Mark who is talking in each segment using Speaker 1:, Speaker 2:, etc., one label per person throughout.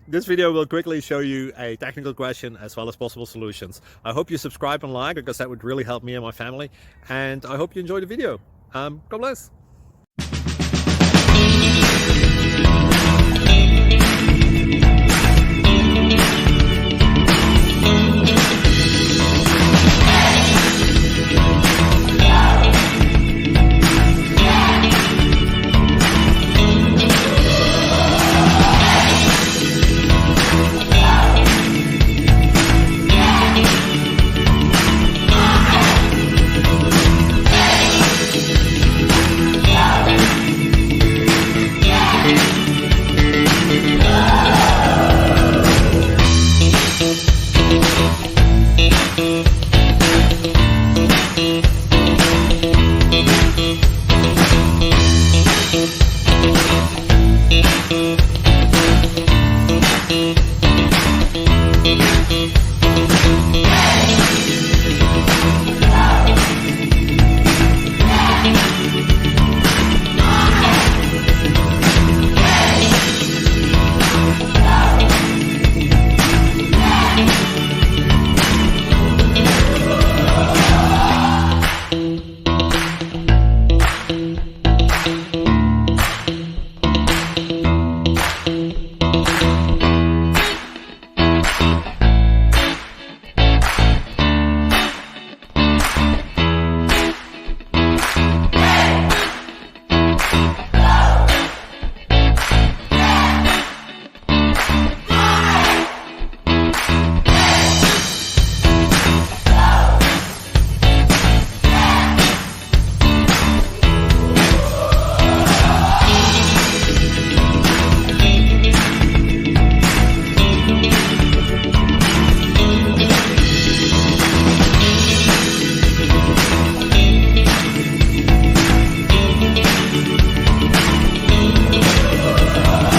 Speaker 1: This video will quickly show you a technical question as well as possible solutions. I hope you subscribe and like, because that would really help me and my family. And I hope you enjoy the video. God bless.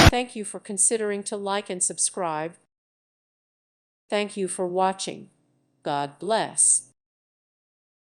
Speaker 2: Thank you for considering to like and subscribe. Thank you for watching. God bless.